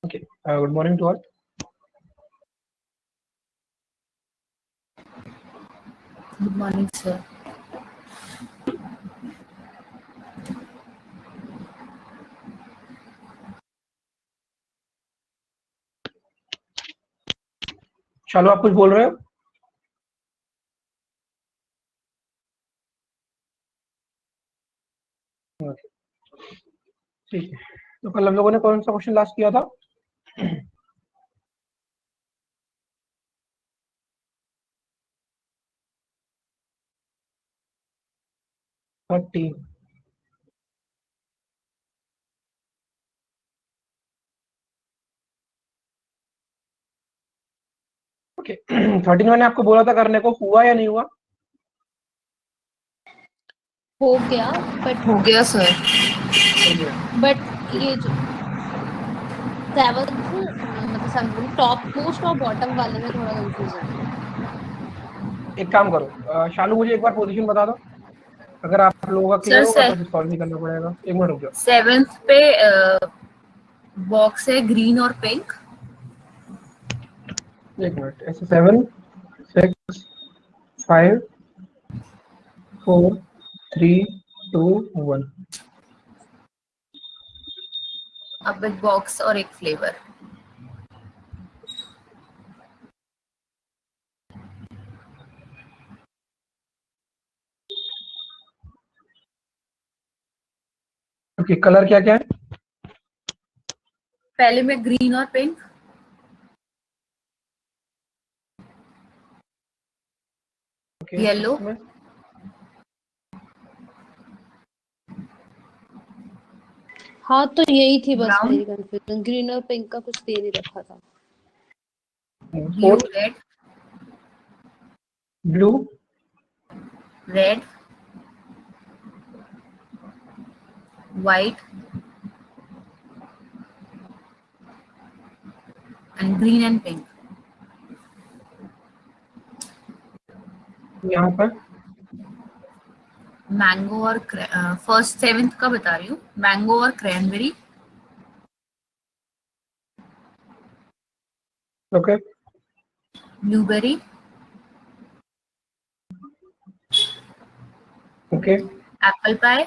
Okay. Good morning to all. Good morning, sir. शालू, आप कुछ बोल रहे हो? ठीक है, तो कल हम लोगों ने कौन सा क्वेश्चन लास्ट किया था? थर्टी। ओके, 13 मैंने आपको बोला था करने को, हुआ या नहीं हुआ? हो गया, बट हो गया सर। हो गया। बट ये जो सेवंथ मतलब टॉप मोस्ट और बॉटम वाले में थोड़ा कंफ्यूजन है। एक काम करो, शालू मुझे एक बार पोजीशन बता दो, अगर आप लोगों का क्लियर होगा सर, तो फिर सॉल्व भी करना पड़ेगा। एक मिनट रुक जाओ। 7th पे बॉक्स है ग्रीन और पिंक। एक मिनट, ऐसे 7 6 5 4 3 2 1। अब एक बॉक्स और एक फ्लेवर। ओके, कलर क्या क्या है? पहले में ग्रीन और पिंक। Okay, yellow. इसमें हाँ, तो यही थी बस ब्राउन। मेरी कंफ्यूजन, ग्रीन और पिंक का कुछ दे नहीं रखा था। Blue, red, blue, red, white and green and pink. यहाँ पर मैंगो और फर्स्ट 7th का बता रही हूँ। मैंगो और cranberry. Okay, blueberry, okay, apple pie,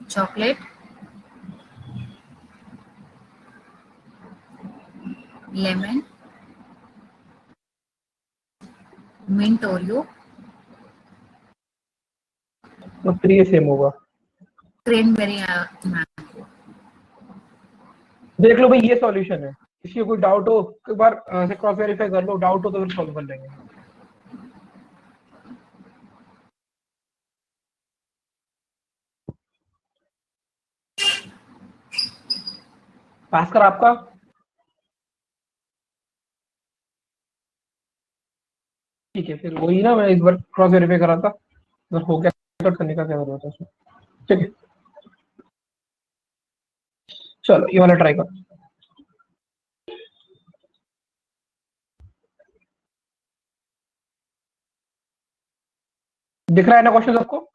chocolate, lemon, mint Oreo, तो 3 सेम होगा। Cranberry mango. देख लो भाई, ये सॉल्यूशन है। किसी को कोई डाउट हो एक बार से क्रॉस वेरीफाई कर लो, डाउट हो तो फिर सॉल्व कर लेंगे। भास्कर आपका? ठीक है, फिर वही ना, मैं इस बार क्रॉस वेरीफाई करा था, अगर हो गया कट करने का क्या जरूरत है उसमें। ठीक है, चलो ये वाला ट्राई करो। दिख रहा है ना क्वेश्चन आपको?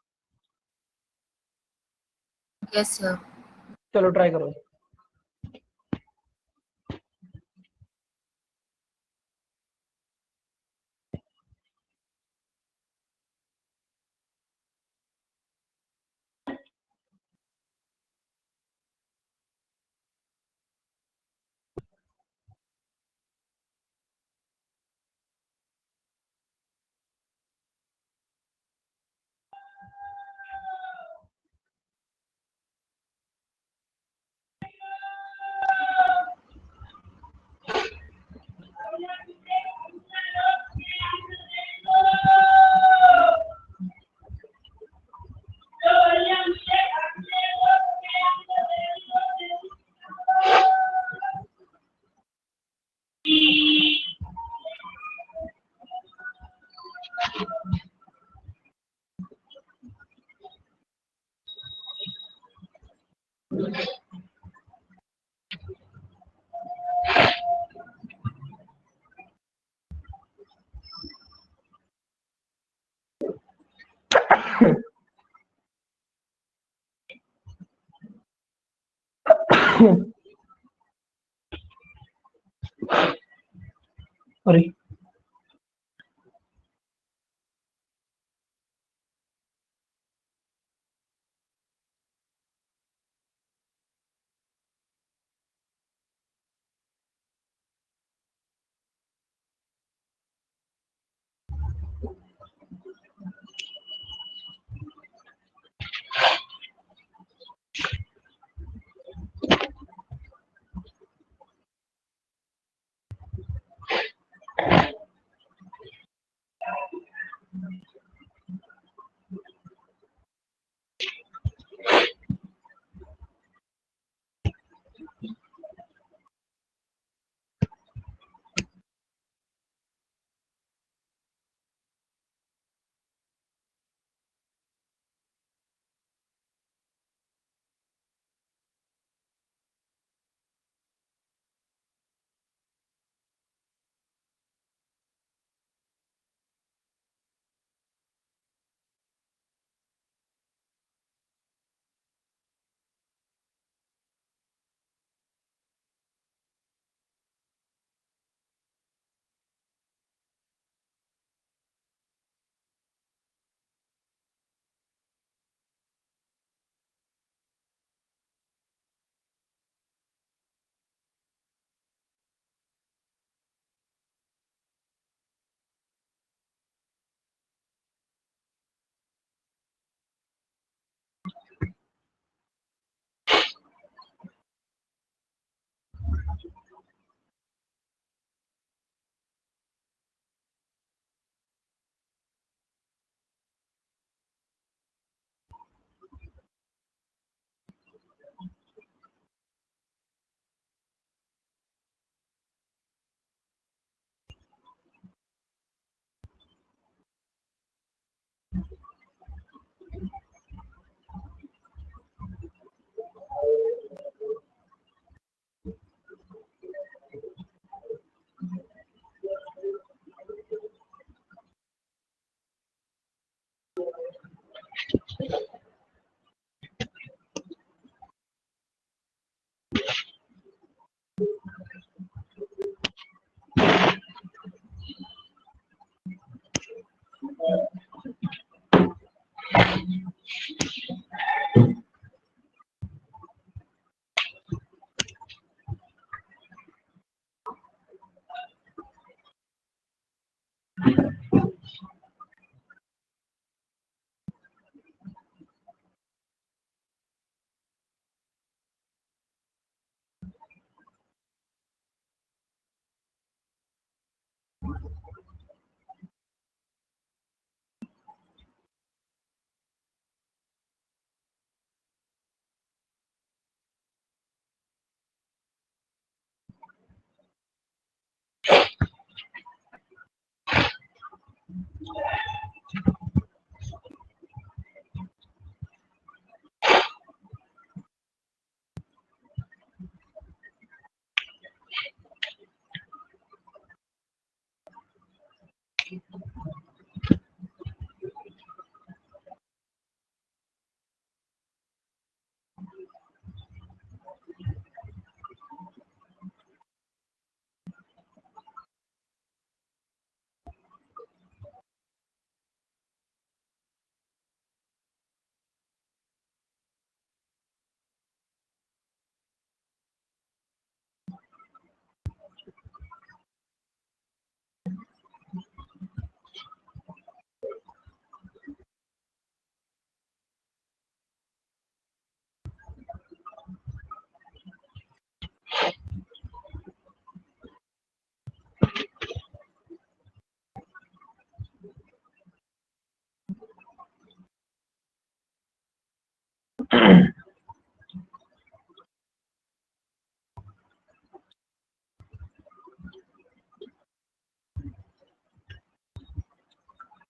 Yes sir. चलो ट्राई करो। अरे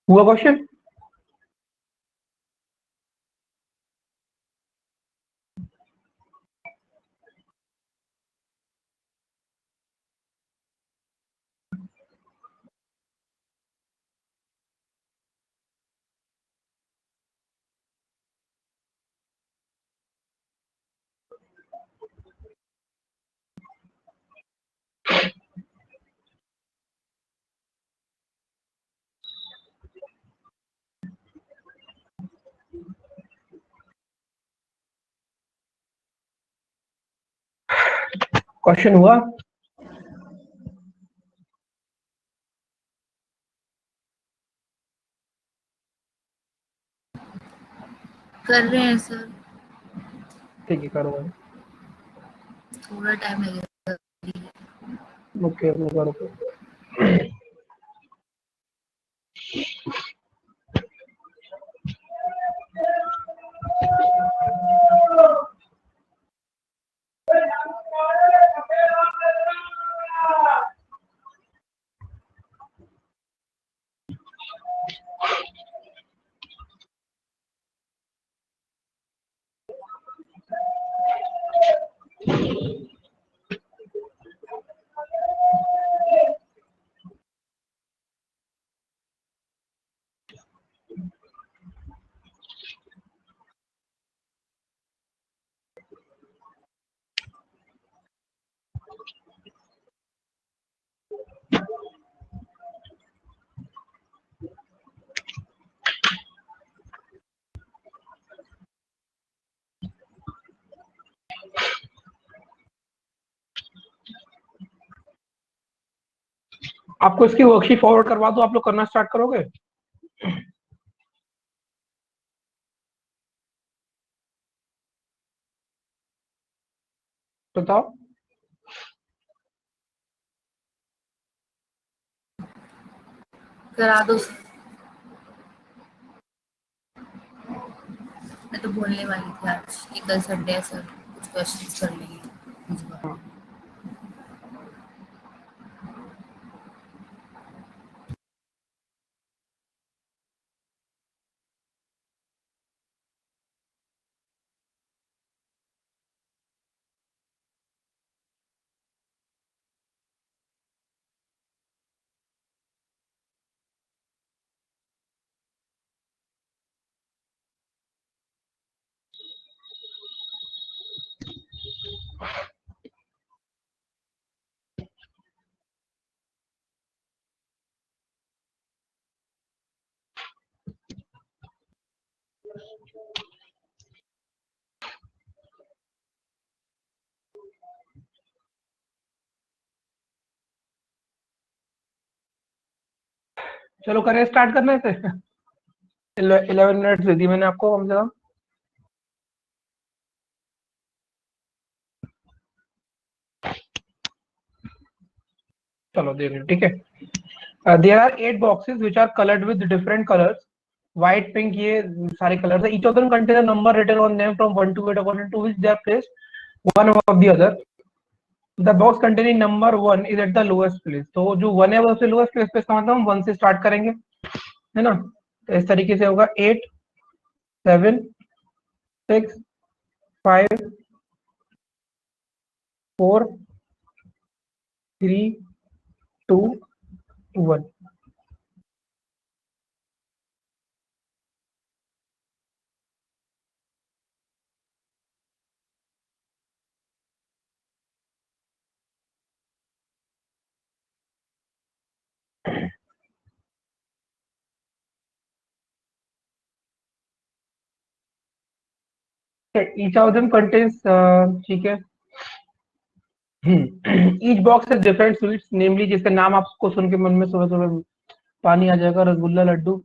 हुआ क्वेश्चन? क्वेश्चन हुआ? कर रहे हैं सर, ठीक है, करो। थोड़ा टाइम लगेगा। ओके, करो। आपको इसकी वर्कशीट फॉरवर्ड करवा दो, आप लोग करना स्टार्ट करोगे? बताओ। करा दो सर। मैं तो बोलने वाली थी आज कि कल संडे है सर, कुछ क्वेश्चंस कर लेंगे इस बार। चलो करें, स्टार्ट करने से 11 मिनट दे दी मैंने आपको कम से कम। चलो दे रहे, ठीक है। There are 8 boxes which are coloured with different colours, white, pink, ये सारे कलर्स है। Each of them contain a number written on them from 1 to 8 according to which they are placed one above the other. The box containing number 1 is at the lowest place. तो जो 1 है वो सबसे lowest place पे, इसका मतलब हम 1 से स्टार्ट करेंगे, है ना? तो इस तरीके से होगा 8 7 6 5 4 3 2 1। each of them contains ठीक है, each box has different sweets, namely जिसका नाम आपको सुन के मन में सुबह सुबह पानी आ जाएगा: रसगुल्ला, लड्डू,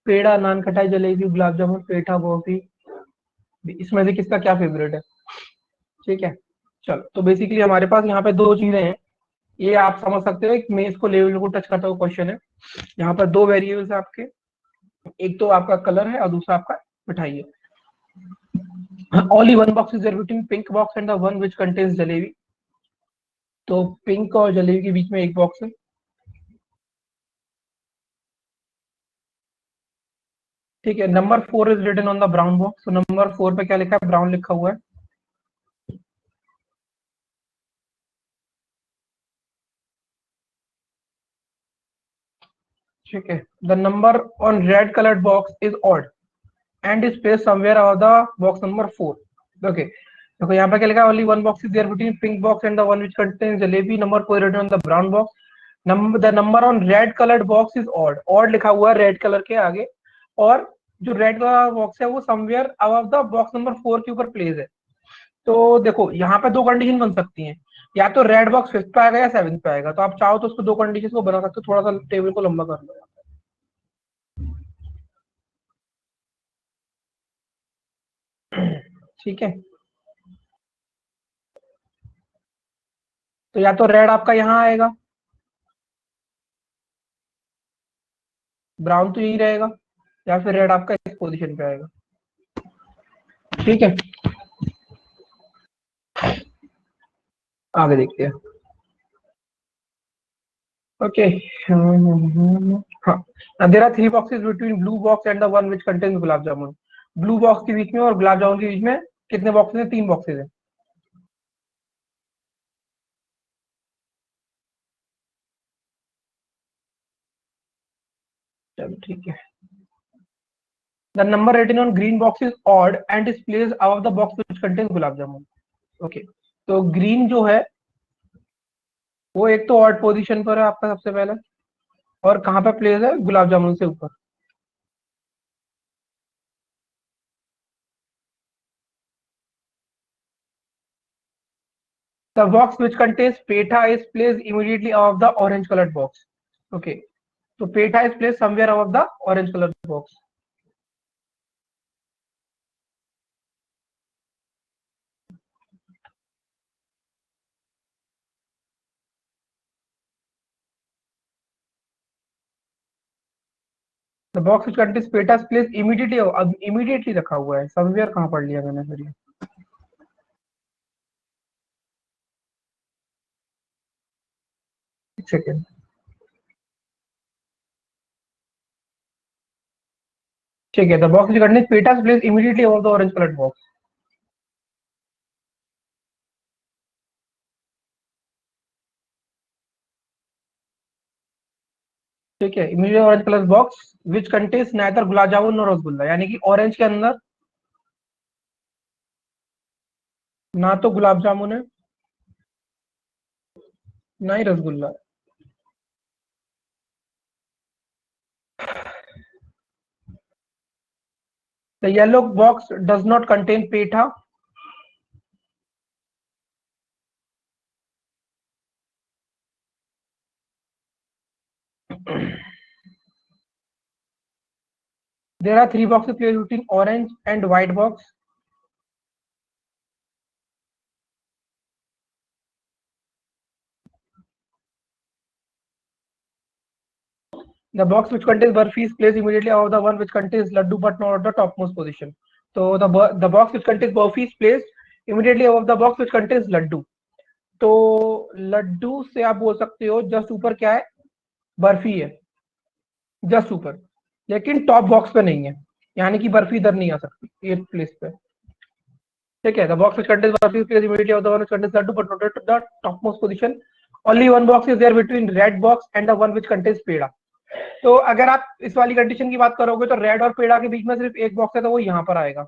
पेड़ा, नान, खटाई, जलेबी, गुलाब जामुन, पेठा, बर्फी। इसमें से किसका क्या फेवरेट है? ठीक है, चलो। तो बेसिकली हमारे पास यहाँ पे दो चीजें हैं, ये आप समझ सकते हो, एक मैं इसको लेवल को टच करता हुआ क्वेश्चन है। यहाँ पर दो वेरिएबल्स है आपके, एक तो आपका कलर है और दूसरा आपका मिठाई है। Only one box is there between pink box and the one which contains jalebi. तो पिंक और जलेबी के बीच में एक बॉक्स है। ठीक है, number 4 is written on the brown box. तो नंबर 4 पे क्या लिखा है? ब्राउन लिखा हुआ है। ठीक है, the number on red coloured box is odd and is placed somewhere about the box number 4। Okay, देखो यहाँ पे क्या लिखा है? Only one box is there between pink box and the one which contains jalebi. Number 4 written on the brown box. The number on red coloured box is odd. Odd लिखा हुआ है red colour के आगे, और जो रेड कलर बॉक्स है वो somewhere above the box number 4 के ऊपर प्लेस है। तो देखो यहाँ पे दो कंडीशन बन सकती हैं। या तो रेड बॉक्स फिफ्थ पे आएगा या सेवंथ पे आएगा। तो आप चाहो तो उसको दो कंडीशन को बना सकते हो, थोड़ा सा टेबल को लंबा कर लो। ठीक है, तो या तो रेड आपका यहाँ आएगा, ब्राउन तो यही रहेगा, या फिर रेड आपका इस पोजीशन पे आएगा। ठीक है, आगे देखते हैं। ओके, हाँ, there are 3 boxes between blue box and the one which contains gulab jamun. Blue box के बीच में और गुलाब जामुन के बीच में कितने बॉक्सेस हैं? 3 बॉक्सेस हैं। चलो ठीक है। The number written on green box is odd and is placed above the box which contains gulab jamun. Okay, तो ग्रीन जो है वो एक तो ऑड पोजीशन पर है आपका सबसे पहले, और कहाँ पे प्लेस है? गुलाब जामुन से ऊपर। The box which contains petha is placed immediately above the orange colored box. Okay, so petha is placed somewhere above the orange colored box. The box which contains petha is placed immediately, अब immediately रखा हुआ है, somewhere कहाँ पढ़ लिया मैंने फिर ये? एक सेकेंड। ठीक है, the box which contains petha is placed immediately above the orange colored box. ठीक है, immediately orange colored box which contains neither gulab jamun नor rasgulla, यानी कि ऑरेंज के अंदर ना तो गुलाब जामुन है ना ही रसगुल्ला है। The yellow box does not contain petha. There are 3 boxes placed between orange and white box. The box which contains barfi is placed immediately above the one which contains laddu but not at the topmost position. So the box which contains barfi is placed immediately above the box which contains laddu. तो लड्डू से आप बोल सकते हो just ऊपर क्या है? बर्फी है, जस्ट ऊपर, लेकिन टॉप बॉक्स पे नहीं है, यानी कि बर्फी इधर नहीं आ सकती 8th प्लेस पे। ठीक है, the box which contains barfi is placed immediately above the one which contains laddu but not at the topmost position. Only one box is there between red box and the one which contains पेड़ा। तो अगर आप इस वाली condition की बात करोगे तो red और पेड़ा के बीच में सिर्फ एक बॉक्स है, तो वो यहाँ पर आएगा।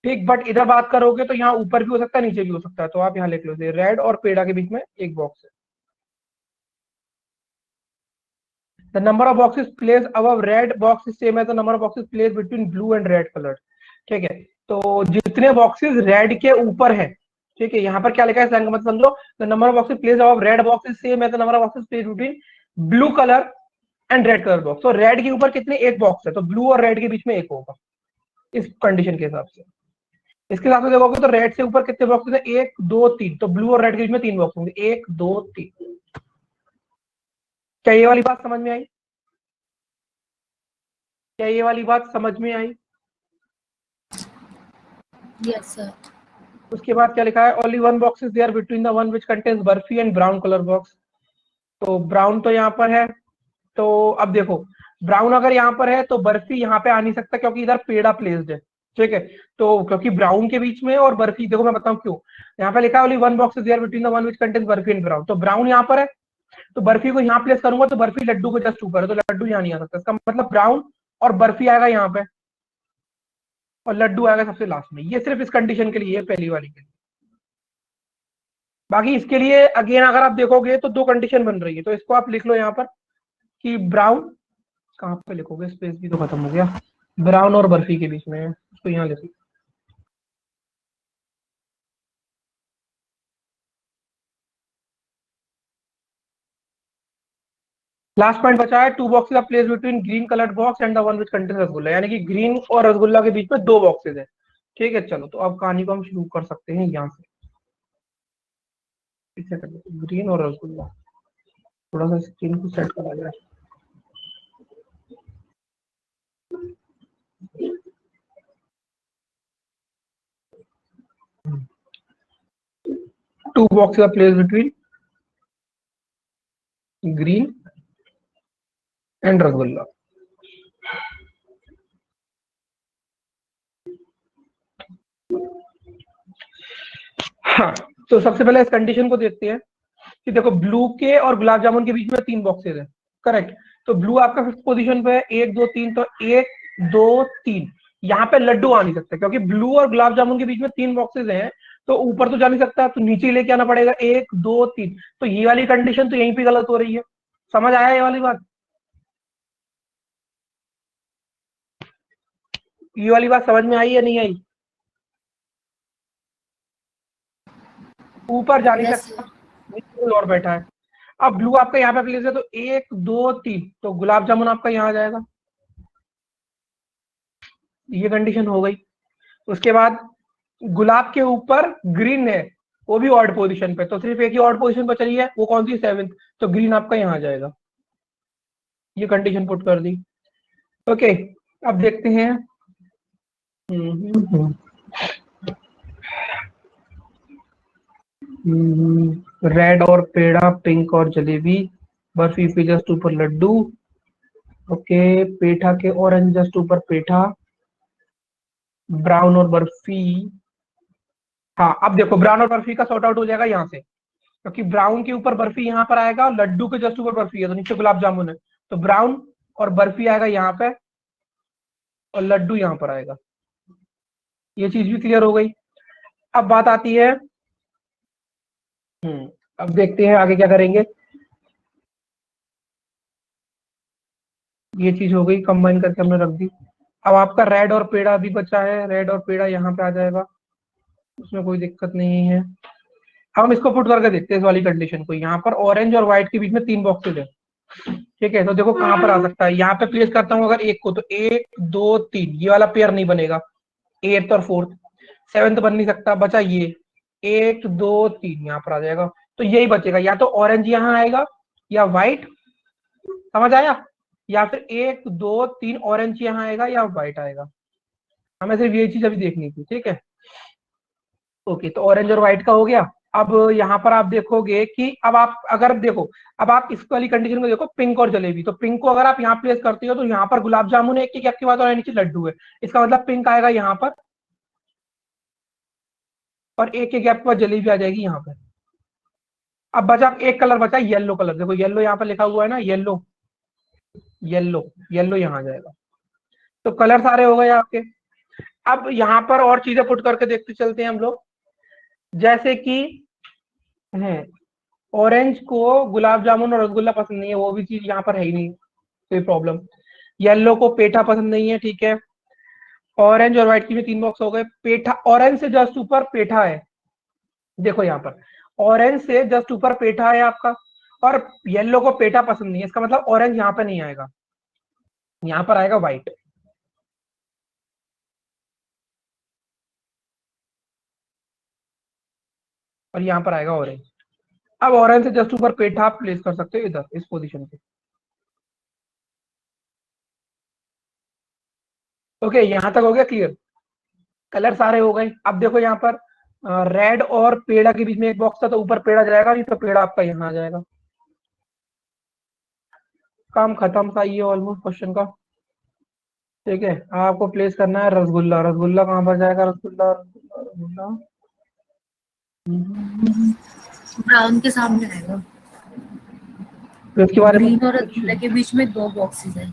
ठीक, बट इधर बात करोगे तो यहाँ ऊपर भी हो सकता है, नीचे भी हो सकता है, तो आप यहाँ लिख लो रेड और पेड़ा के बीच में एक बॉक्स है। The number of boxes placed above red box is same as the number of boxes placed between blue and red colored. ठीक है, तो जितने बॉक्सेस रेड के ऊपर है, ठीक है, यहाँ पर क्या लिखा है मत समझो, the number of boxes placed above red box is same as the number of boxes placed between blue color and red colour box. तो रेड के ऊपर कितने? एक बॉक्स है, तो ब्लू और रेड के बीच में एक होगा इस कंडीशन के हिसाब से। इसके हिसाब से देखोगे तो रेड से ऊपर कितने बॉक्सेस है? 1 2 3, तो ब्लू और रेड के बीच में 3 बॉक्स होंगे, 1 2 3। क्या ये वाली बात समझ में आई? क्या ये वाली बात समझ में आई? Yes sir. उसके बाद क्या लिखा है? Only one box is there between the one which contains barfi and brown colour box. तो ब्राउन तो यहाँ पर है, तो अब देखो ब्राउन अगर यहाँ पर है तो बर्फी यहाँ पे आ नहीं सकता क्योंकि इधर पेड़ा प्लेस्ड है। ठीक है, तो क्योंकि ब्राउन के बीच में और बर्फी, देखो मैं बताऊं क्यों, यहाँ पे लिखा है only one box is there between the one which contains barfi and brown. तो ब्राउन यहाँ पर है, तो बर्फी को यहाँ प्लेस करूंगा तो बर्फी लड्डू के जस्ट ऊपर है, तो लड्डू यहाँ नहीं आ सकता। इसका मतलब ब्राउन और बर्फी आएगा यहाँ पे और लड्डू आएगा सबसे लास्ट में। ये सिर्फ इस कंडीशन के लिए है, पहली वाली के लिए। बाकी इसके लिए अगेन अगर आप देखोगे तो दो कंडीशन बन रही है, तो इसको आप लिख लो यहाँ पर कि ब्राउन, कहाँ पे लिखोगे, स्पेस भी तो खत्म हो गया, ब्राउन और बर्फी के बीच में है, उसको यहाँ लिखो। लास्ट पॉइंट बचा है, 2 boxes are placed between green coloured box and the one which contains rasgulla, यानी कि ग्रीन और रसगुल्ला के बीच में 2 बॉक्सेस है। ठीक है, चलो तो अब कहानी को हम शुरू कर सकते हैं यहाँ से। इसे कर देते ग्रीन और रसगुल्ला, थोड़ा सा स्क्रीन को सेट करा जाए। Two boxes are placed between green and rasgulla. हाँ, तो सबसे पहले इस कंडीशन को देखते हैं कि देखो ब्लू के और गुलाब जामुन के बीच में 3 बॉक्सेस है, करेक्ट। तो ब्लू आपका 5th पोजीशन पे है, 1 2 3, तो 1 2 3 यहाँ पे लड्डू आ नहीं सकता क्योंकि ब्लू और गुलाब जामुन के बीच में 3 बॉक्सेस हैं, तो ऊपर तो जा नहीं सकता, तो नीचे लेके आना पड़ेगा 1 2 3। तो ये वाली कंडीशन तो यहीं पे गलत हो रही है। समझ आया ये वाली बात? ये वाली बात समझ में आई या नहीं आई? ऊपर जा नहीं यस सकता, नीचे कोई और बैठा है। अब ब्लू आपका यहाँ पे प्लेस है, तो 1 2 3, तो गुलाब जामुन आपका यहाँ आ जाएगा। ये कंडीशन हो गई। उसके बाद गुलाब के ऊपर ग्रीन है, वो भी ऑड पोजीशन पे, तो सिर्फ एक ही ऑड पोजीशन बच रही है, वो कौन सी? 7th, तो ग्रीन आपका यहाँ आ जाएगा। ये कंडीशन पुट कर दी। ओके, अब देखते हैं। रेड और पेड़ा, पिंक और जलेबी, बर्फी पे जस्ट ऊपर लड्डू। ओके, पेठा के ऑरेंज जस्ट ऊपर पेठा, ब्राउन और बर्फी। हाँ, अब देखो ब्राउन और बर्फी का सॉर्ट आउट हो जाएगा यहाँ से, क्योंकि ब्राउन के ऊपर बर्फी यहाँ पर आएगा, लड्डू के जस्ट ऊपर बर्फी है, तो नीचे गुलाब जामुन है, तो ब्राउन और बर्फी आएगा यहाँ पे और लड्डू यहाँ पर आएगा। ये चीज भी क्लियर हो गई। अब बात आती है, अब देखते हैं आगे क्या करेंगे। ये चीज हो गई, कंबाइन करके हमने रख दी। अब आपका रेड और पेड़ा भी बचा है, रेड और पेड़ा यहाँ पे आ जाएगा, उसमें कोई दिक्कत नहीं है। हम इसको पुट करके देखते हैं इस वाली कंडीशन को। यहाँ पर ऑरेंज और व्हाइट के बीच में 3 बॉक्सेज है, ठीक है, तो देखो कहाँ पर आ सकता है। यहाँ पे प्लेस करता हूँ अगर एक को, तो 1 2 3 ये वाला पेयर नहीं बनेगा, 8th और 4th। 7th बन नहीं सकता, बचा ये 1 2 3 यहाँ पर आ जाएगा, तो यही बचेगा, या तो ऑरेंज यहाँ आएगा या व्हाइट। समझ आया? या फिर 1 2 3 ऑरेंज यहाँ आएगा या व्हाइट आएगा। हमें सिर्फ ये चीज अभी देखनी थी, ठीक है। ओके, तो ऑरेंज और व्हाइट का हो गया। अब यहाँ पर आप देखोगे कि अब आप अगर देखो, अब आप इस वाली कंडीशन को देखो, पिंक और जलेबी, तो पिंक को अगर आप यहाँ प्लेस करते हो तो यहाँ पर गुलाब जामुन है एक आपके पास और नीचे लड्डू है, इसका मतलब पिंक आएगा यहाँ पर और एक के गैप पर जलेबी आ जाएगी यहाँ पर। अब बचा एक कलर बचा, येलो कलर, देखो येलो यहाँ पर लिखा हुआ है ना, येलो येलो येलो यहाँ आ जाएगा। तो कलर सारे हो गए आपके। अब यहाँ पर और चीजें पुट करके देखते चलते हैं हम लोग, जैसे कि है ऑरेंज को गुलाब जामुन और रसगुल्ला पसंद नहीं है, वो भी चीज यहाँ पर है ही नहीं, कोई प्रॉब्लम। येलो को पेठा पसंद नहीं है, ठीक है। ऑरेंज और व्हाइट की भी 3 बॉक्स हो गए। पेठा, ऑरेंज से जस्ट ऊपर पेठा है, देखो यहाँ पर ऑरेंज से जस्ट ऊपर पेठा है आपका, और येलो को पेठा पसंद नहीं है, इसका मतलब ऑरेंज यहाँ पे नहीं आएगा, यहाँ पर आएगा व्हाइट। और यहाँ पर आएगा ऑरेंज। अब ऑरेंज से जस्ट ऊपर पेठा आप प्लेस कर सकते हो इधर इस पोजीशन पे। ओके, यहाँ तक हो गया क्लियर? कलर सारे हो गए। अब देखो यहाँ पर रेड और पेड़ा के बीच में एक बॉक्स था, तो ऊपर पेड़ा जाएगा नहीं, तो पेड़ा आपका यहाँ आ जाएगा। काम खत्म था ये ऑलमोस्ट क्वेश्चन का, ठीक है। आपको प्लेस करना है रसगुल्ला, रसगुल्ला कहाँ पर जाएगा? रसगुल्ला रसगुल्ला रसगुल्ला ब्राउन के सामने आएगा। फिर उसके बारे में ग्रीन और कुछ रसगुल्ले के बीच में 2 बॉक्सेस है,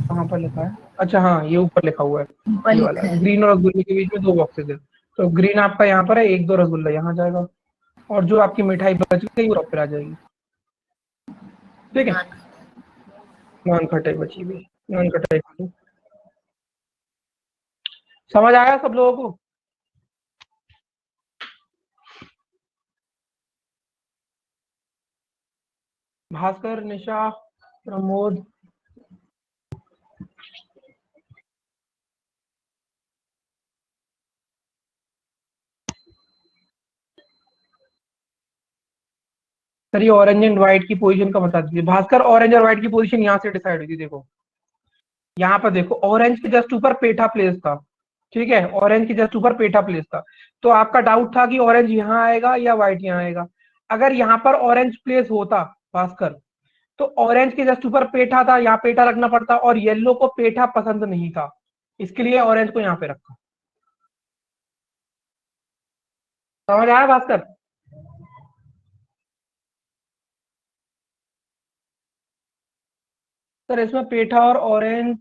कहाँ पर लिखा है? अच्छा हाँ, ये ऊपर लिखा हुआ है, ऊपर ये वाला लिखा है। ग्रीन और रसगुल्ले के बीच में 2 बॉक्सेस है, तो ग्रीन आपका यहाँ पर है, 1 2 रसगुल्ला यहाँ जाएगा, और जो आपकी मिठाई बच गई वो ऊपर आ जाएगी, ठीक है। नान। नान खटाई बची हुई, नान खटाई खा लो। समझ आया सब लोगों को? भास्कर, निशा, प्रमोद, सर ये ऑरेंज एंड व्हाइट की पोजीशन का बता दीजिए। भास्कर, ऑरेंज और व्हाइट की पोजीशन यहाँ से डिसाइड हुई थी। देखो यहाँ पर देखो, ऑरेंज के जस्ट ऊपर पेठा प्लेस था, ठीक है, ऑरेंज के जस्ट ऊपर पेठा प्लेस था। तो आपका डाउट था कि ऑरेंज यहाँ आएगा या व्हाइट यहाँ आएगा। अगर यहाँ पर ऑरेंज प्लेस होता भास्कर, तो ऑरेंज के जस्ट ऊपर पेठा था, यहाँ पेठा रखना पड़ता, और येलो को पेठा पसंद नहीं था, इसके लिए ऑरेंज को यहाँ पे रखा। समझ आया भास्कर? सर इसमें पेठा और ऑरेंज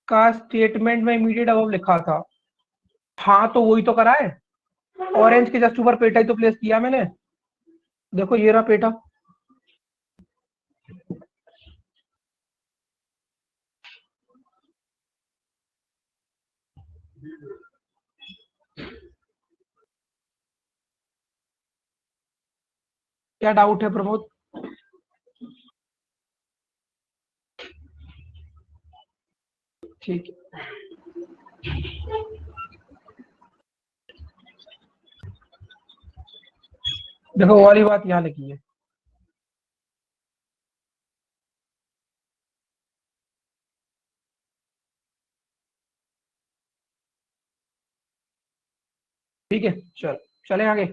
का स्टेटमेंट में इमीडिएट अब लिखा था। हाँ तो वही तो करा है, ऑरेंज के जस्ट ऊपर पेठा ही तो प्लेस किया मैंने। देखो ये रहा पेठा। क्या डाउट है प्रमोद? ठीक है, देखो वो वाली बात यहाँ लिखी है। ठीक है, चल चले आगे।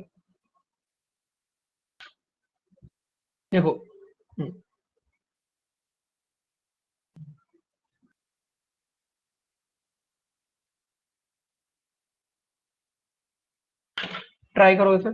देखो ट्राई करो इसे।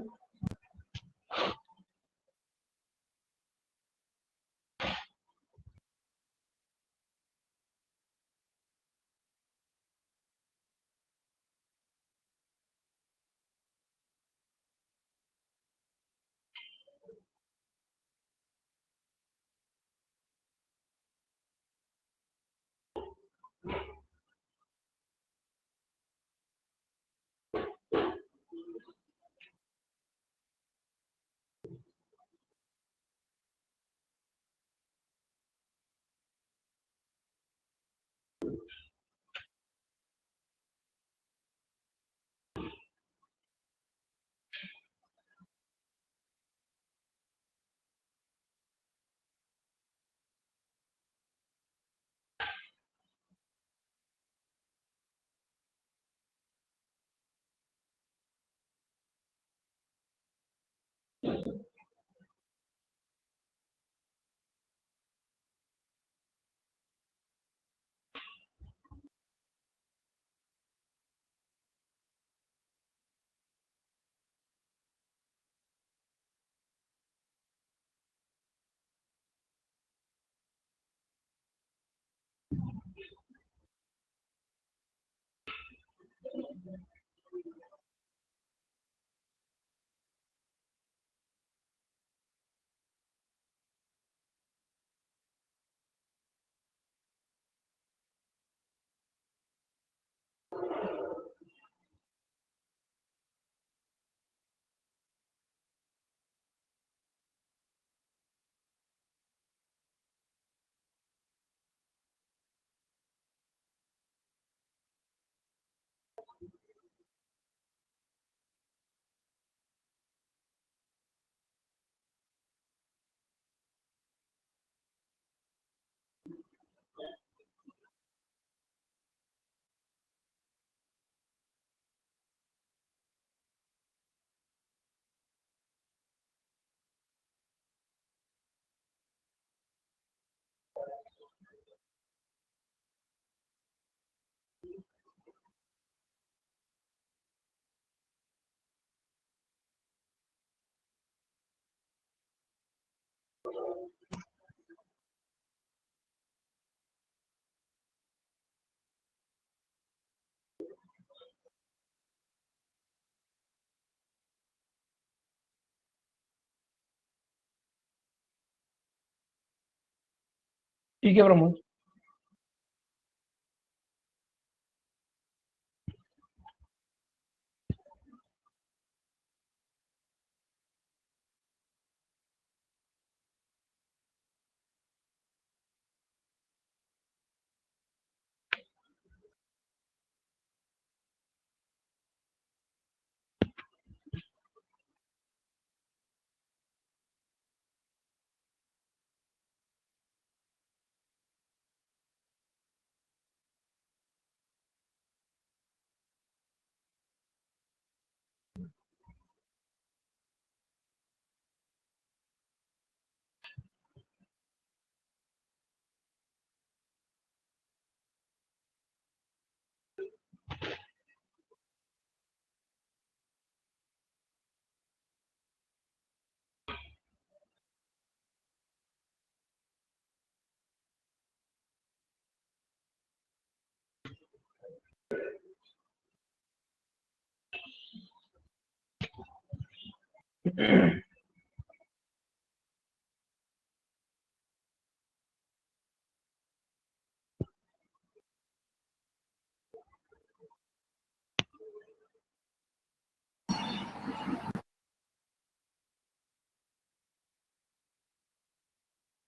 ठीक है प्रमोद।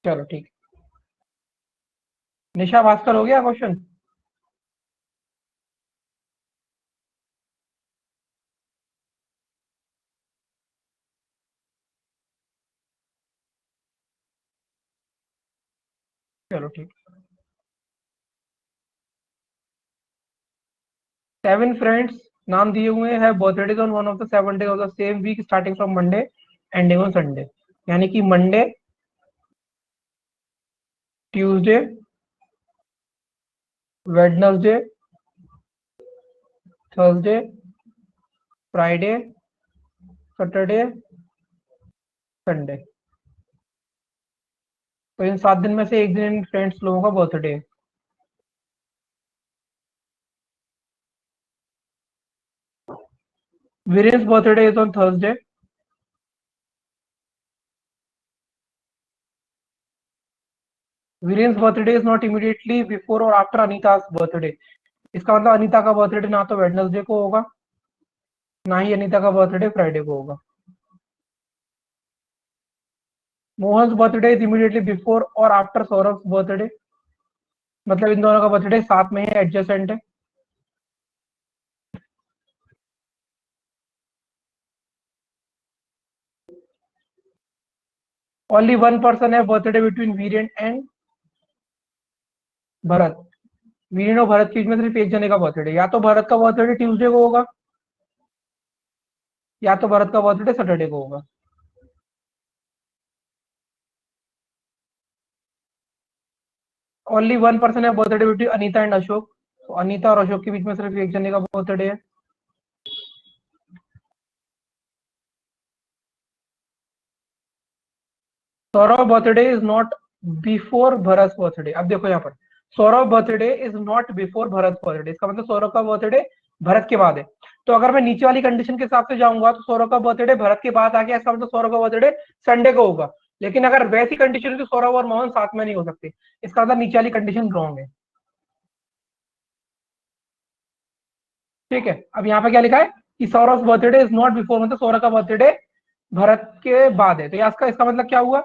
चलो ठीक। निशा भास्कर हो गया क्वेश्चन? चलो ठीक। 7 फ्रेंड्स नाम दिए हुए हैं, birthday on one of the 7 days of the same week starting from Monday ending on Sunday. यानी कि Monday, Tuesday, Wednesday, Thursday, Friday, Saturday, Sunday. तो इन 7 दिन में से एक दिन इन फ्रेंड्स लोगों का बर्थडे है। Viren's birthday is on Thursday. Viren's birthday is not immediately before और आफ्टर अनीता's बर्थडे। इसका मतलब अनीता का बर्थडे ना तो वेडनेसडे को होगा, ना ही अनीता का बर्थडे फ्राइडे को होगा। Mohan's birthday is immediately before और आफ्टर सौरभ बर्थडे। मतलब इन दोनों का बर्थडे साथ में है, एडजेसेंट है। ओनली वन पर्सन है birthday between Viren and Bharat. Viren और भरत के बीच में सिर्फ एक जने का बर्थडे, या तो भरत का बर्थडे ट्यूसडे को होगा, या तो भरत का बर्थडे सैटरडे को होगा। ओनली वन पर्सन है birthday between Anita and Ashok. तो अनीता और अशोक के बीच में सिर्फ एक जने का बर्थडे है। Saurabh birthday is not before Bharat birthday. अब देखो यहाँ पर Saurabh birthday is not before Bharat birthday, इसका मतलब सौरभ का बर्थडे भरत के बाद है। तो अगर मैं नीचे वाली कंडीशन के हिसाब से जाऊंगा तो सौरभ का बर्थडे भरत के बाद आ गया, इसका मतलब सौरभ का बर्थडे संडे को होगा। लेकिन अगर वैसी कंडीशन है तो सौरभ और मोहन साथ में नहीं हो सकते, इसका मतलब नीचे वाली कंडीशन रॉन्ग है। ठीक है, अब यहाँ पे क्या लिखा है कि Saurabh birthday is not before, मतलब सौरभ का बर्थडे भरत के बाद है। तो इसका मतलब क्या हुआ,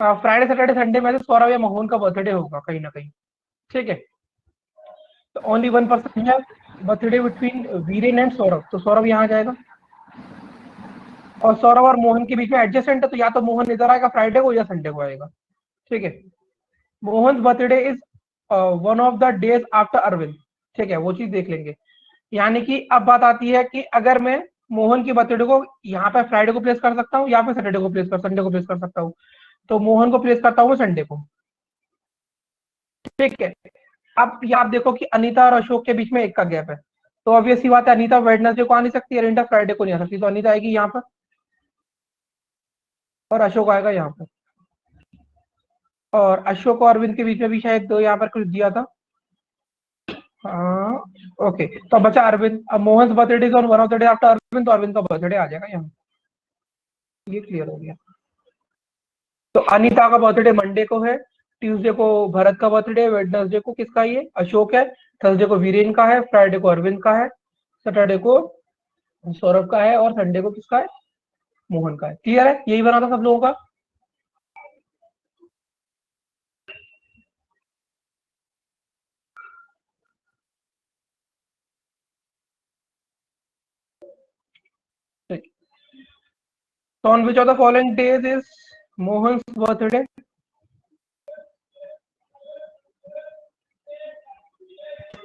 फ्राइडे सैटरडे संडे में से सौरभ या मोहन का बर्थडे होगा कहीं ना कहीं। ठीक है, तो ओनली वन पर्सन है birthday between Viren and Saurabh, तो सौरभ यहाँ आ जाएगा। और सौरभ और मोहन के बीच में एडजस्टेंट है, तो या तो मोहन इधर आएगा फ्राइडे को या संडे को आएगा। ठीक है, Mohan birthday is one of the days after Arvind. ठीक है, वो चीज देख लेंगे। यानी कि अब बात आती है कि अगर मैं मोहन की बर्थडे को यहाँ पे फ्राइडे को प्लेस कर सकता हूँ या फिर सैटरडे को प्लेस कर संडे को प्लेस कर सकता हूँ, तो मोहन को प्लेस करता हूँ संडे को। ठीक है, अब ये आप देखो कि अनीता और अशोक के बीच में एक का गैप है, तो ऑब्वियस सी बात है अनीता वेडनेसडे को आ नहीं सकती, अनीता फ्राइडे को नहीं आ सकती, तो अनीता आएगी यहाँ पर और अशोक आएगा यहाँ पर। और अशोक और अरविंद के बीच में भी शायद दो यहाँ पर कुछ दिया था। हाँ, ओके, तो बचा अरविंद। अब Mohan birthday is on one of the day after Arvind, तो अरविंद का बर्थडे आ जाएगा यहाँ। ये क्लियर हो गया। तो अनीता का बर्थडे मंडे को है, ट्यूसडे को भरत का बर्थडे, वेडनेसडे को किसका, ये अशोक है, थर्सडे को वीरेन का है, फ्राइडे को अरविंद का है, सैटरडे को सौरभ का है और संडे को किसका है, मोहन का है। क्लियर है, यही बना था सब लोगों का। So on which of the following days is Mohan's birthday?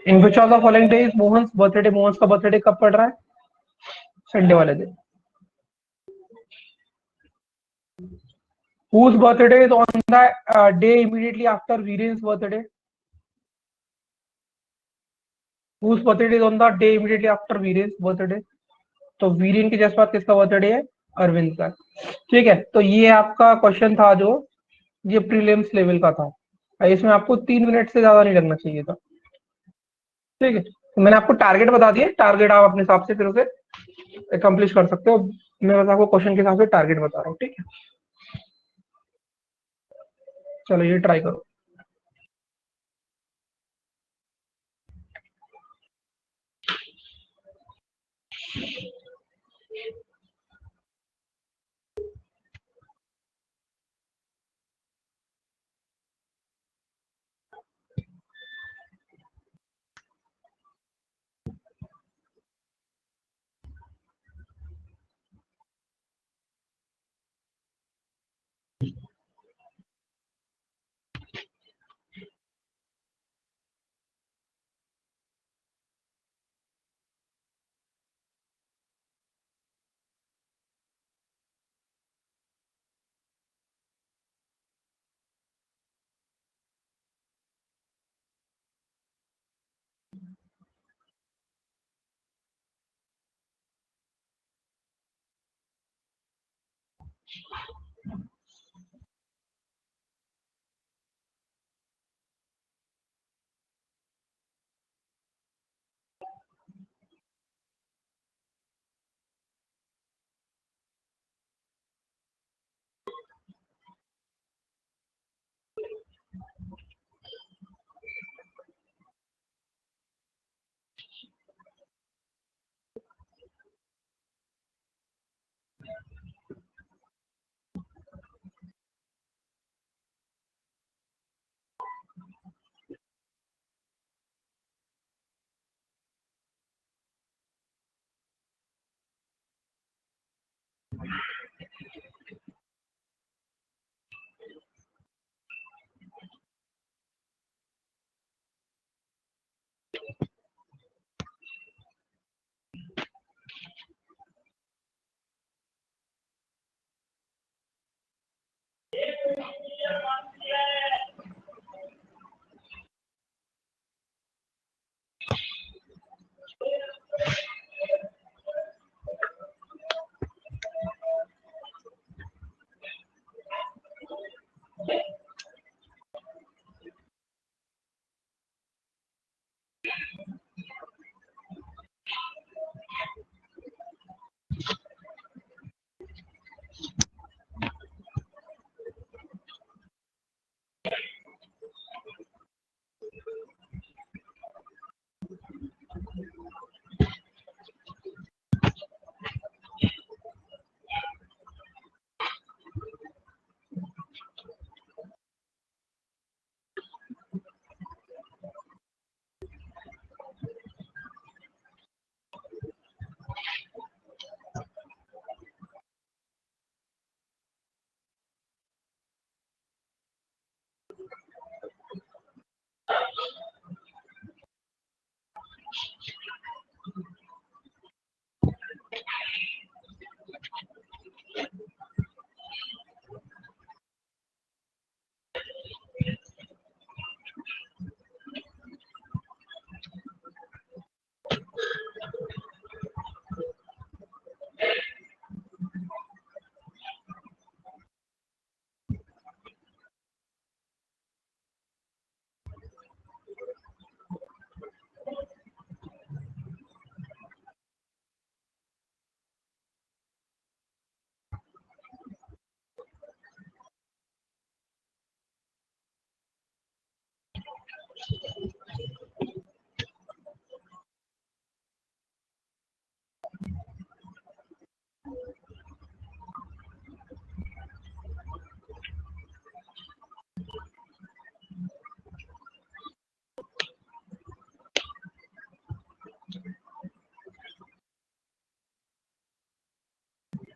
In which of the following days Mohan's birthday? Mohan's का बर्थडे कब पड़ रहा है, संडे वाले दिन। Whose birthday is on the day immediately after Viren's birthday? Whose birthday is on the day immediately after Viren's birthday? तो वीरेन के just बाद किसका बर्थडे है, अरविंद का। ठीक है, तो ये आपका क्वेश्चन था जो ये प्रीलिम्स लेवल का था, इसमें आपको 3 मिनट से ज्यादा नहीं लगना चाहिए था। ठीक है, तो मैंने आपको टारगेट बता दिए, टारगेट आप अपने हिसाब से फिर उसे अकम्प्लिश कर सकते हो। मैं बस आपको क्वेश्चन के हिसाब से टारगेट बता रहा हूँ, ठीक है। चलो ये ट्राई करो।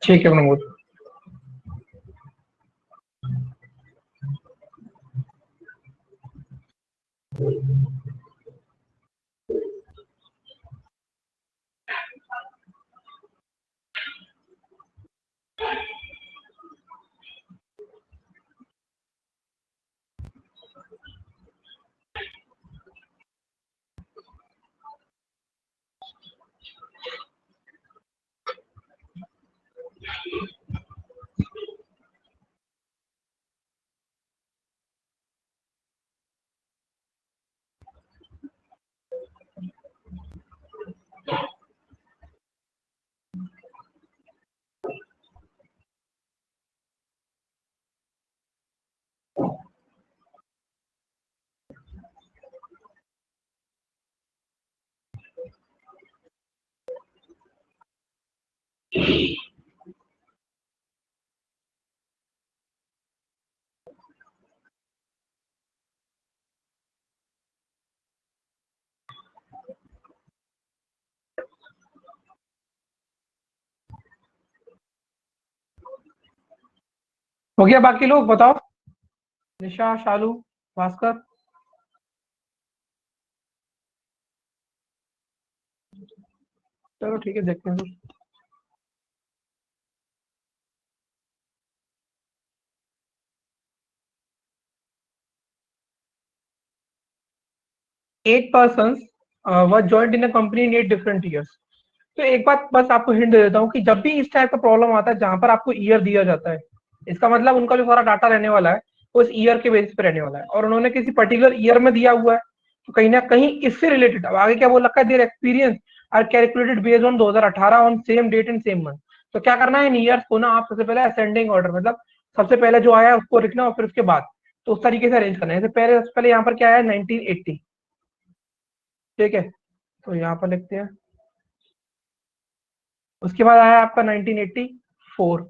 ठीक है प्रमोद। हो गया? बाकी लोग बताओ, निशा, शालू, भास्कर। चलो ठीक है, देखते हैं फिर। Eight persons were joined in a company in 8 different years. तो एक बात बस आपको हिंट दे देता हूँ कि जब भी इस टाइप का प्रॉब्लम आता है जहां पर आपको ईयर दिया जाता है, इसका मतलब उनका जो सारा डाटा रहने वाला है वो इस ईयर के बेसिस पे रहने वाला है, और उन्होंने किसी पर्टिकुलर ईयर में दिया हुआ है, तो कहीं ना कहीं इससे रिलेटेड अब आगे क्या बोल रखा है, their experience are calculated based on 2018 on same date and same month. तो क्या करना है, इन ईयर्स को ना आप सबसे पहले असेंडिंग ऑर्डर, मतलब सबसे पहले जो आया है उसको लिखना और फिर उसके बाद तो उस तरीके से अरेंज करना है। सबसे पहले यहाँ पर क्या है, 1980। ठीक है, तो यहाँ पर लिखते हैं। उसके बाद आया आपका 1984।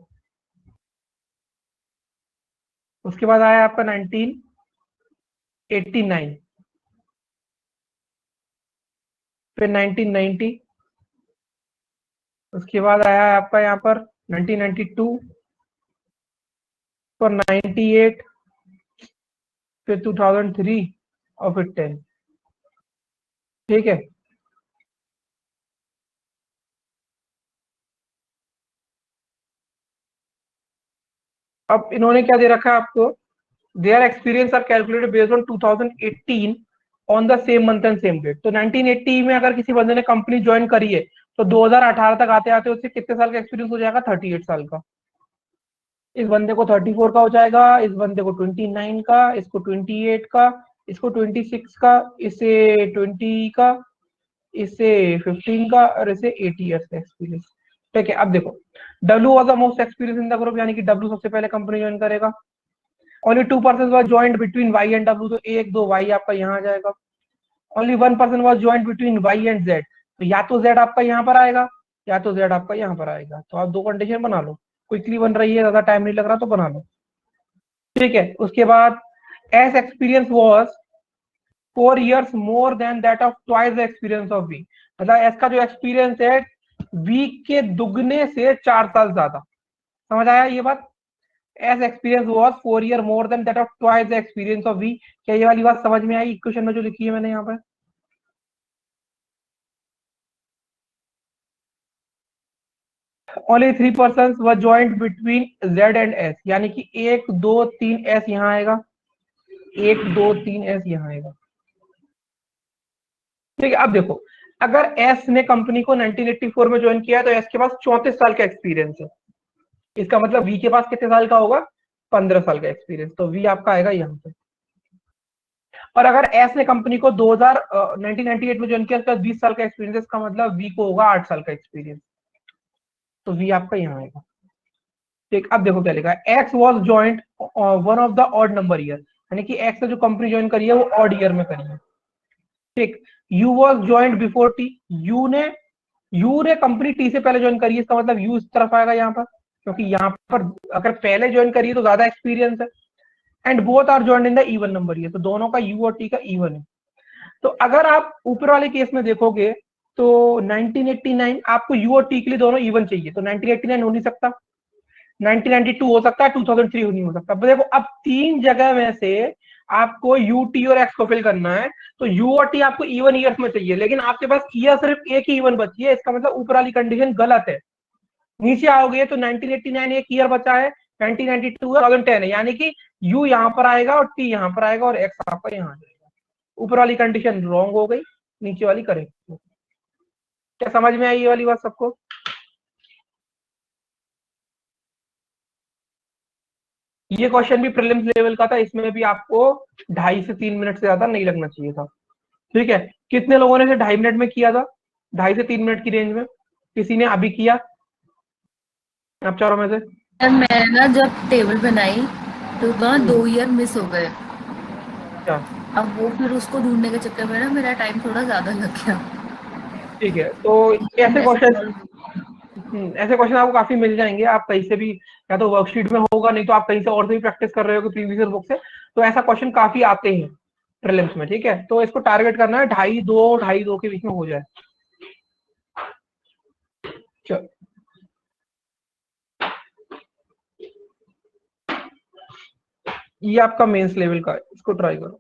उसके बाद आया आपका 1989, फिर 1990। उसके बाद आया है आपका यहाँ पर 1992, फिर 98, फिर 2003 और फिर 10। ठीक है, अब इन्होंने क्या दे रखा है आपको, their experience are calculated based on 2018 on the same month and same date. तो 1980 में अगर किसी बंदे ने कंपनी ज्वाइन करी है तो 2018 तक आते आते उससे कितने साल का एक्सपीरियंस हो जाएगा, 38 साल का। इस बंदे को 34 का हो जाएगा, इस बंदे को 29 का, इसको 28 का, इसको 26 का, इसे 20 का, इसे 15 का, और इसे 80 ईयर्स का एक्सपीरियंस। ठीक है, अब देखो, W was the most experience in the group, यानी कि डब्ल्यू सबसे पहले कंपनी ज्वाइन करेगा। Only 2 person was joined between Y and W, तो एक दो वाई आपका यहाँ आ जाएगा। Only 1 person was joined between Y and Z, तो या तो जेड आपका यहाँ पर आएगा या तो जेड आपका यहाँ पर आएगा। तो आप दो कंडीशन बना लो, क्विकली बन रही है, ज्यादा टाइम नहीं लग रहा तो बना लो। ठीक है, उसके बाद S experience was 4 years more than that of twice the experience of V, मतलब एस का जो एक्सपीरियंस है वी के दुगने से 4 साल ज्यादा। समझ आया ये बात? S experience was 4 year more than that of twice the experience of V. क्या ये वाली बात समझ में आई इक्वेशन में जो लिखी है मैंने यहाँ पर? Only 3 person were joint between Z and S, यानी कि 1 2 3 एस यहाँ आएगा, 1 2 3 एस यहाँ आएगा। ठीक है, अब देखो, अगर एस ने कंपनी को 1984 में ज्वाइन किया है तो एस के पास 34 साल का एक्सपीरियंस है। इसका मतलब वी के पास कितने साल का होगा, 15 साल का एक्सपीरियंस, तो वी आपका आएगा यहाँ पे। और अगर एस ने कंपनी को 1998 में ज्वाइन किया, उसके बाद 20 साल का एक्सपीरियंस, इसका मतलब वी को होगा 8 साल का एक्सपीरियंस, तो वी आपका यहाँ आएगा। ठीक, अब देखो क्या लिखा है, x was joint one of the odd number year, यानी कि एक्स ने जो कंपनी ज्वाइन करी है वो ऑड ईयर में करी है। ठीक, you was joint before T, you ने कंपनी टी से पहले ज्वाइन करी है, इसका मतलब यू इस तरफ आएगा यहाँ पर, क्योंकि यहाँ पर अगर पहले ज्वाइन करी है तो ज्यादा एक्सपीरियंस है। And both are joined in the even number year, तो दोनों का यू और टी का इवन है। तो अगर आप ऊपर वाले केस में देखोगे तो 1989 आपको यू और टी के लिए दोनों इवन चाहिए, तो 1989 हो नहीं सकता, 1992 हो सकता है, 2003 नहीं हो सकता। देखो, अब 3 जगह में से आपको यू टी और एक्स को फिल करना है, तो यू और टी आपको इवन ईयर्स में चाहिए, लेकिन आपके पास ईयर सिर्फ एक ही इवन बची है, इसका मतलब ऊपर वाली कंडीशन गलत है। नीचे आओगे तो 1989 एक ईयर बचा है, 1992 2010 है, यानी कि यू यहाँ पर आएगा और टी यहाँ पर आएगा और एक्स आपका यहाँ आ जाएगा। ऊपर वाली कंडीशन रॉन्ग हो गई, नीचे वाली करेक्ट। क्या समझ में आई ये वाली बात सबको? ये क्वेश्चन भी प्रीलिम्स लेवल का था, इसमें भी आपको 2.5 से 3 मिनट से ज्यादा नहीं लगना चाहिए था। ठीक है, कितने लोगों ने इसे 2.5 मिनट में किया था, 2.5 से 3 मिनट की रेंज में? किसी ने अभी किया आप चारों में से? मैं ना जब टेबल बनाई तो वहाँ 2 ईयर मिस हो गए, क्या? अब वो फिर उसको ढूंढने के चक्कर में ना मेरा टाइम थोड़ा ज्यादा लग गया। ठीक है, तो ऐसे कैसे क्वेश्चन solve- ऐसे क्वेश्चन आपको काफी मिल जाएंगे, आप कहीं से भी, या तो वर्कशीट में होगा, नहीं तो आप कहीं से और से भी प्रैक्टिस कर रहे हो प्रीवियस बुक से, तो ऐसा क्वेश्चन काफी आते हैं प्रीलिम्स में, ठीक है। तो इसको टारगेट करना है 2.5 के बीच में हो जाए। चलो, ये आपका मेंस लेवल का है, इसको ट्राई करो।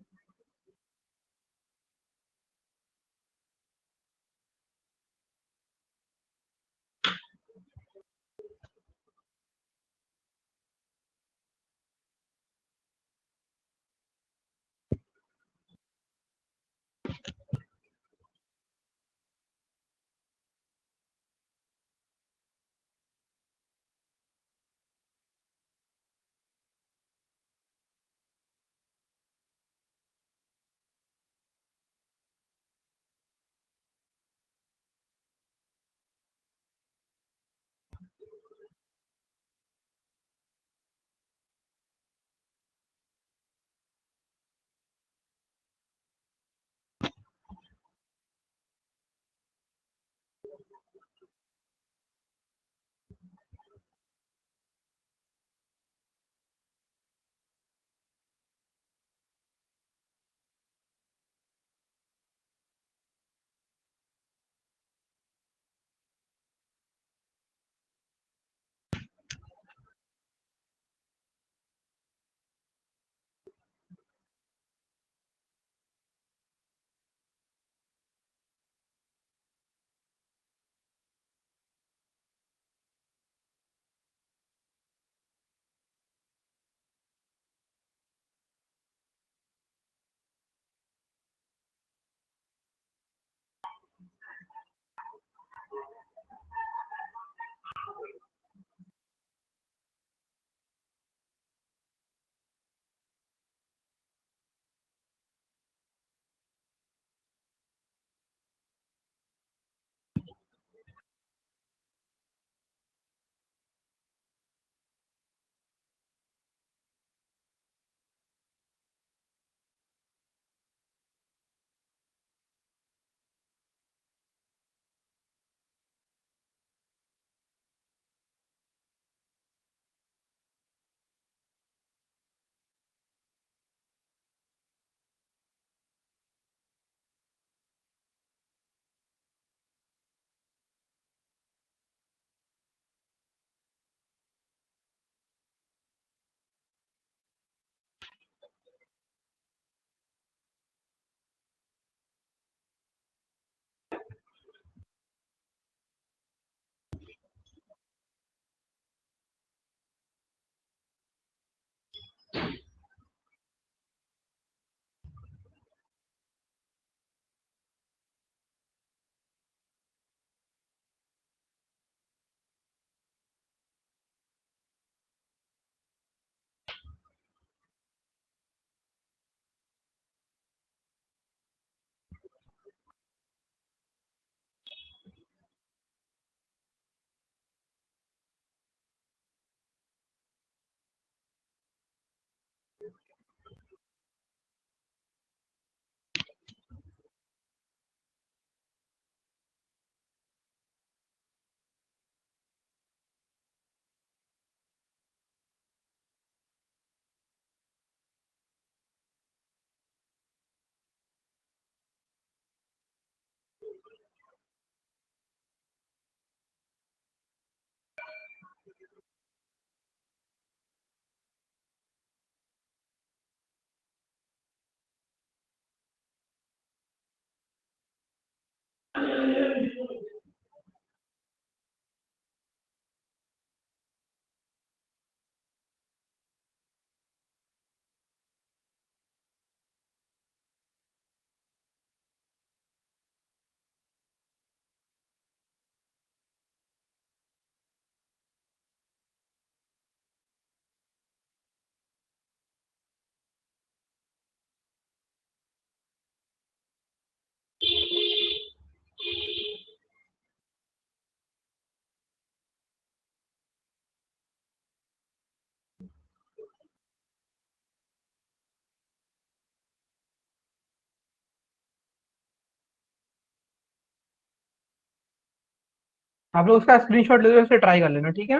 आप लोग उसका स्क्रीनशॉट ले लो, उसे ट्राई कर लेना, ठीक है।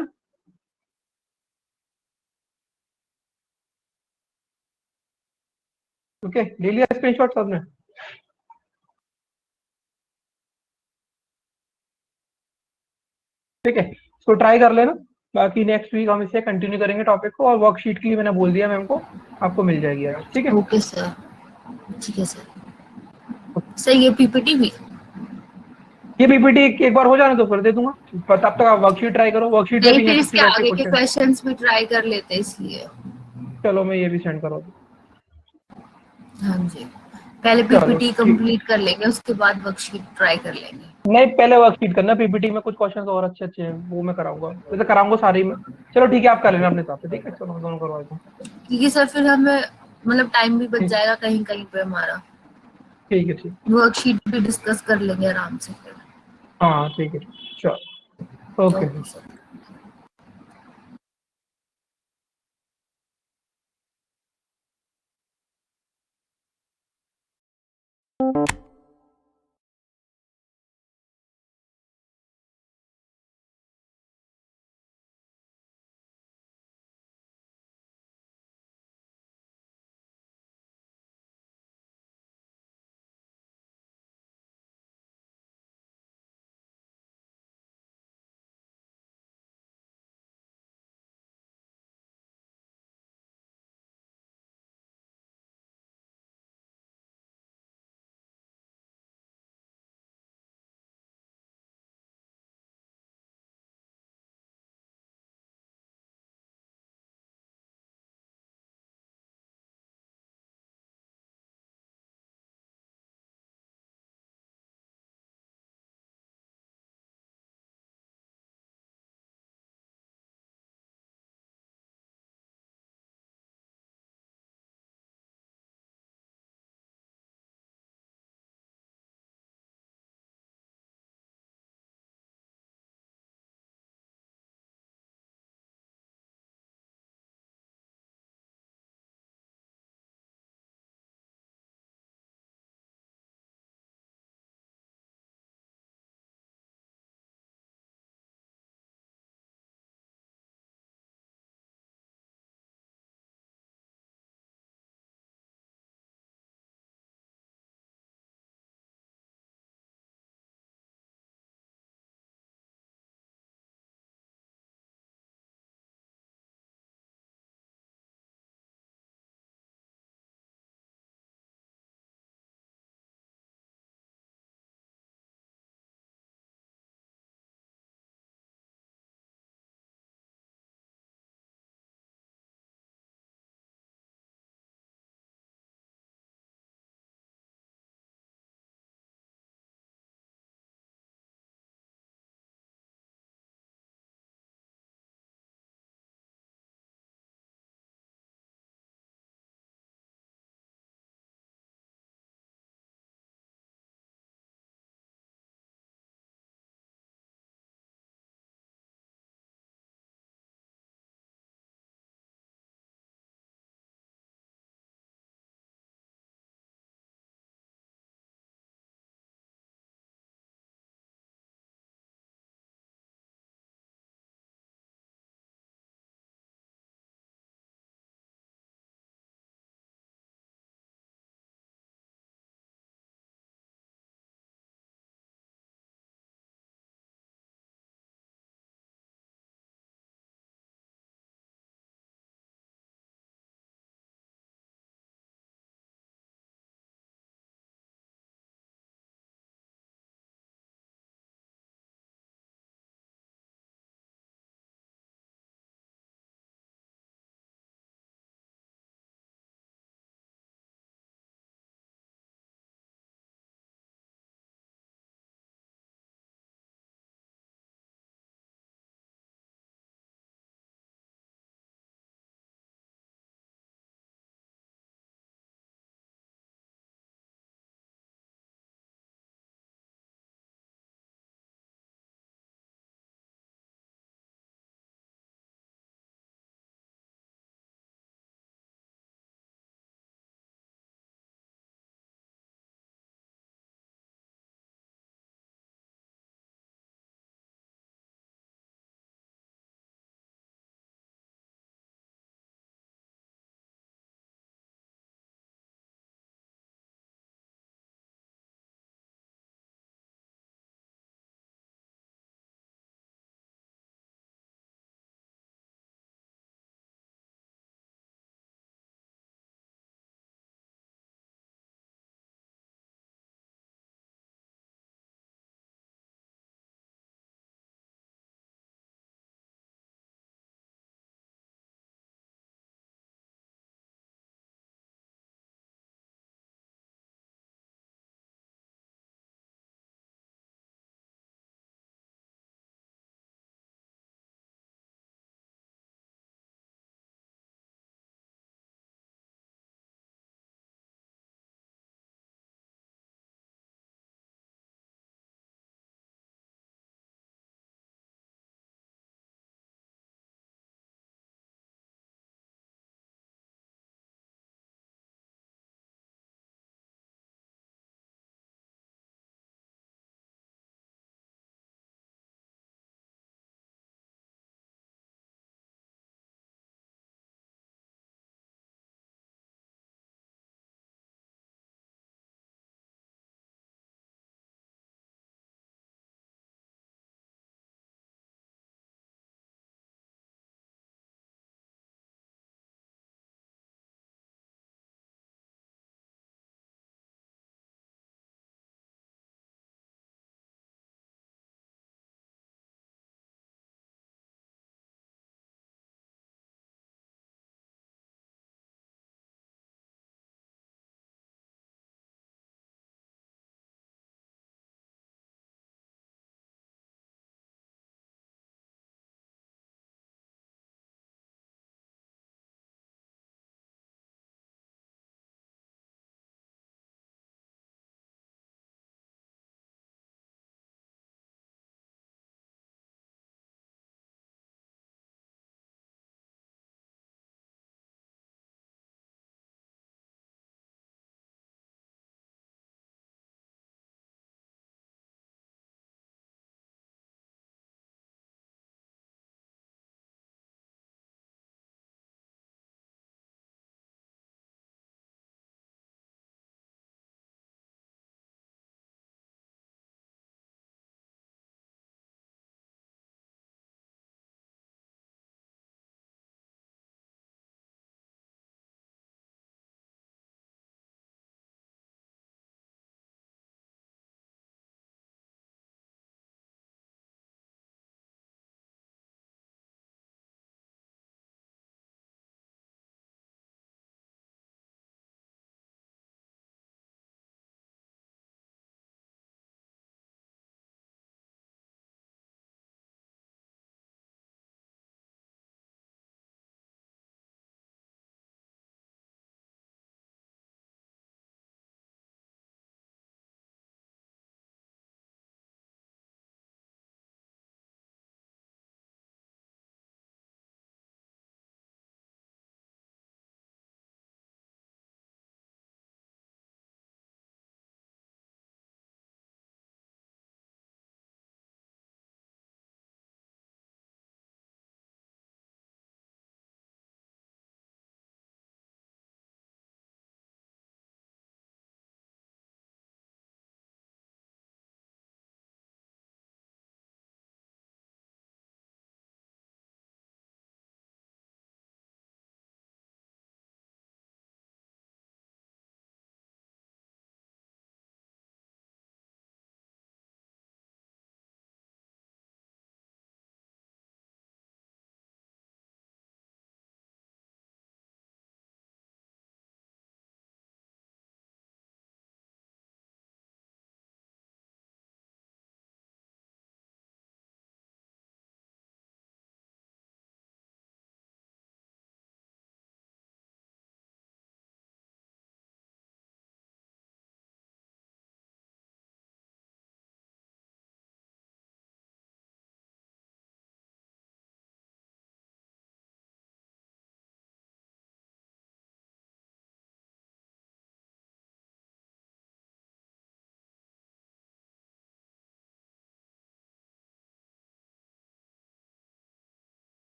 ओके, ले लिया स्क्रीनशॉट सबने? ठीक है, इसको ट्राई कर लेना। बाकी नेक्स्ट वीक हम इसे कंटिन्यू करेंगे टॉपिक को, और वर्कशीट के लिए मैंने बोल दिया मैम को, आपको मिल जाएगी आज, ठीक है। ओके सर, ठीक है सर ये पीपीटी भी? ये पीपीटी एक बार हो जाने तो फिर दे दूंगा, पर तब तक आप वर्कशीट ट्राई करो, वर्कशीट में नहीं, भी है फिर किसी इसके टाइप के आगे के क्वेश्चन। क्वेश्चंस भी ट्राई कर लेते हैं इसलिए। चलो मैं ये भी सेंड करा दूँ। हाँ जी, पहले चलो पीपीटी ठीक, कंप्लीट कर लेंगे, उसके बाद वर्कशीट ट्राई कर लेंगे। नहीं पहले वर्कशीट करना, पीपीटी में कुछ क्वेश्चन और अच्छे अच्छे हैं वो मैं कराऊंगा, वैसे कराऊंगा सारे ही मैं। चलो ठीक है, आप कर लेना अपने हिसाब से, ठीक है, चलो मैं दोनों करवा देता हूँ। क्योंकि सर फिर हमें मतलब टाइम भी बच ठीक जाएगा कहीं कहीं पे हमारा, ठीक है, ठीक, वर्कशीट भी डिस्कस कर लेंगे आराम से फिर। हाँ ठीक है, श्योर, ओके। Okay sir.